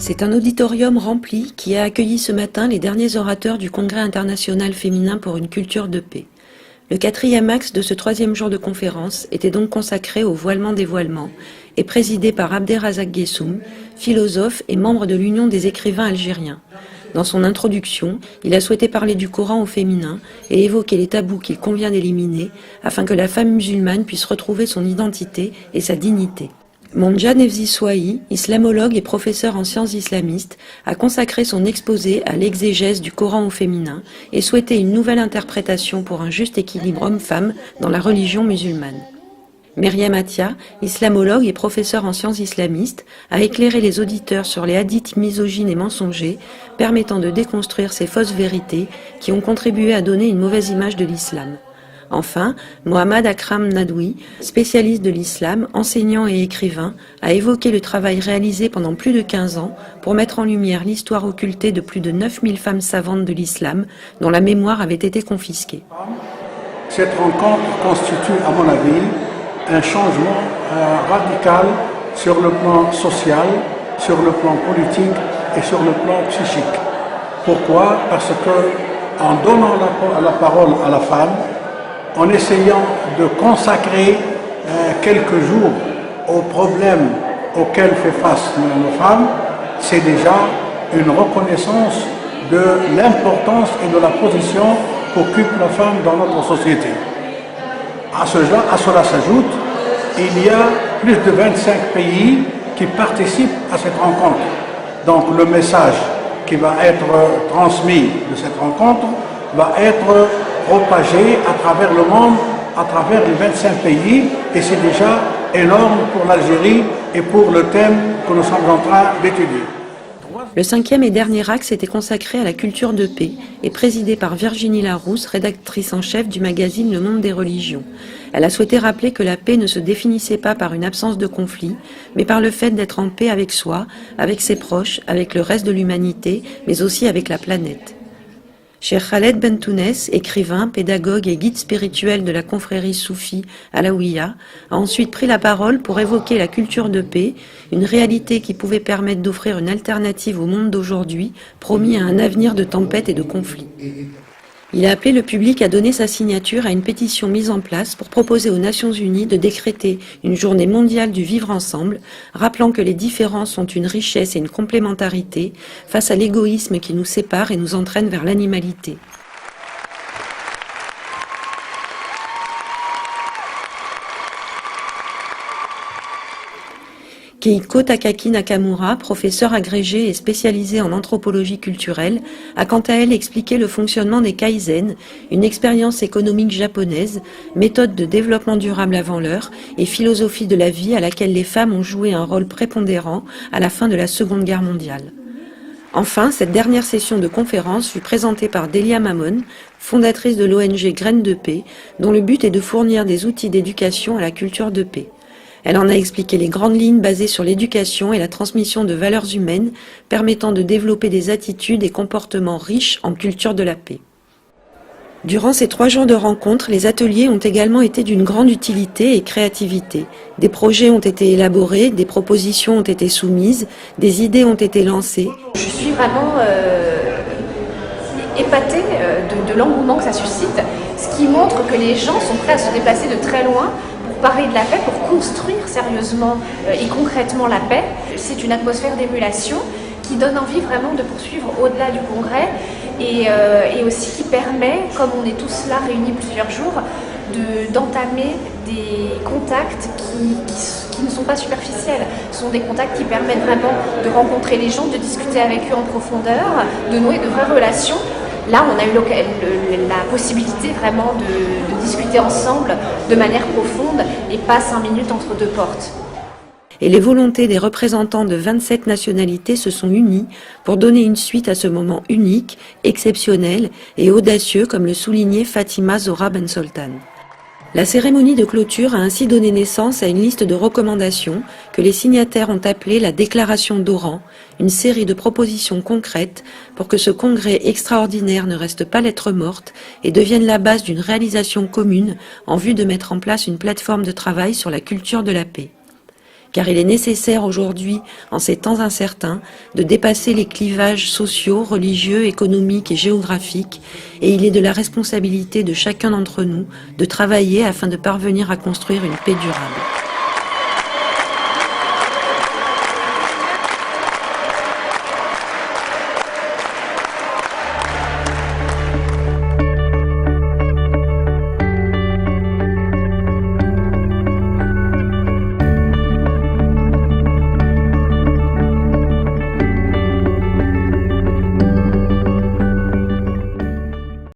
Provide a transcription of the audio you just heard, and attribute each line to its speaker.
Speaker 1: C'est un auditorium rempli qui a accueilli ce matin les derniers orateurs du Congrès international féminin pour une culture de paix. Le quatrième axe de ce troisième jour de conférence était donc consacré au voilement des voilements et présidé par Abderrazak Guessoum, philosophe et membre de l'Union des écrivains algériens. Dans son introduction, il a souhaité parler du Coran au féminin et évoquer les tabous qu'il convient d'éliminer afin que la femme musulmane puisse retrouver son identité et sa dignité. Monja Nevzi Souahi, islamologue et professeur en sciences islamistes, a consacré son exposé à l'exégèse du Coran au féminin et souhaitait une nouvelle interprétation pour un juste équilibre homme-femme dans la religion musulmane. Myriam Attia, islamologue et professeur en sciences islamistes, a éclairé les auditeurs sur les hadiths misogynes et mensongers, permettant de déconstruire ces fausses vérités qui ont contribué à donner une mauvaise image de l'islam. Enfin, Mohammad Akram Nadoui, spécialiste de l'islam, enseignant et écrivain, a évoqué le travail réalisé pendant plus de 15 ans pour mettre en lumière l'histoire occultée de plus de 9000 femmes savantes de l'islam dont la mémoire avait été confisquée.
Speaker 2: Cette rencontre constitue, à mon avis, un changement radical sur le plan social, sur le plan politique et sur le plan psychique. Pourquoi? Parce que en donnant la parole à la femme, en essayant de consacrer quelques jours aux problèmes auxquels fait face nos femmes, c'est déjà une reconnaissance de l'importance et de la position qu'occupe la femme dans notre société. À cela s'ajoute, il y a plus de 25 pays qui participent à cette rencontre. Donc le message qui va être transmis de cette rencontre va être propagé à travers le monde, à travers les 25 pays, et c'est déjà énorme pour l'Algérie et pour le thème que nous sommes en train d'étudier.
Speaker 1: Le cinquième et dernier axe était consacré à la culture de paix et présidé par Virginie Larousse, rédactrice en chef du magazine Le Monde des religions. Elle a souhaité rappeler que la paix ne se définissait pas par une absence de conflit, mais par le fait d'être en paix avec soi, avec ses proches, avec le reste de l'humanité, mais aussi avec la planète. Cheikh Khaled Bentounès, écrivain, pédagogue et guide spirituel de la confrérie soufie Alaouia, a ensuite pris la parole pour évoquer la culture de paix, une réalité qui pouvait permettre d'offrir une alternative au monde d'aujourd'hui, promis à un avenir de tempêtes et de conflits. Il a appelé le public à donner sa signature à une pétition mise en place pour proposer aux Nations Unies de décréter une journée mondiale du vivre ensemble, rappelant que les différences sont une richesse et une complémentarité face à l'égoïsme qui nous sépare et nous entraîne vers l'animalité. Keiko Takaki Nakamura, professeure agrégée et spécialisée en anthropologie culturelle, a quant à elle expliqué le fonctionnement des kaizen, une expérience économique japonaise, méthode de développement durable avant l'heure et philosophie de la vie à laquelle les femmes ont joué un rôle prépondérant à la fin de la Seconde Guerre mondiale. Enfin, cette dernière session de conférence fut présentée par Delia Mamon, fondatrice de l'ONG Graines de Paix, dont le but est de fournir des outils d'éducation à la culture de paix. Elle en a expliqué les grandes lignes basées sur l'éducation et la transmission de valeurs humaines permettant de développer des attitudes et comportements riches en culture de la paix. Durant ces 3 jours de rencontres, les ateliers ont également été d'une grande utilité et créativité. Des projets ont été élaborés, des propositions ont été soumises, des idées ont été lancées.
Speaker 3: Je suis vraiment épatée de l'engouement que ça suscite, ce qui montre que les gens sont prêts à se déplacer de très loin pour parler de la paix, pour construire sérieusement et concrètement la paix. C'est une atmosphère d'émulation qui donne envie vraiment de poursuivre au-delà du congrès et aussi qui permet, comme on est tous là réunis plusieurs jours, d'entamer des contacts qui ne sont pas superficiels. Ce sont des contacts qui permettent vraiment de rencontrer les gens, de discuter avec eux en profondeur, de nouer de vraies relations. Là, on a eu la possibilité vraiment de discuter ensemble de manière profonde et pas 5 minutes entre 2 portes.
Speaker 1: Et les volontés des représentants de 27 nationalités se sont unies pour donner une suite à ce moment unique, exceptionnel et audacieux, comme le soulignait Fatima Zora Ben Soltan. La cérémonie de clôture a ainsi donné naissance à une liste de recommandations que les signataires ont appelée la Déclaration d'Oran, une série de propositions concrètes pour que ce congrès extraordinaire ne reste pas lettre morte et devienne la base d'une réalisation commune en vue de mettre en place une plateforme de travail sur la culture de la paix. car il est nécessaire aujourd'hui, en ces temps incertains, de dépasser les clivages sociaux, religieux, économiques et géographiques, et il est de la responsabilité de chacun d'entre nous de travailler afin de parvenir à construire une paix durable.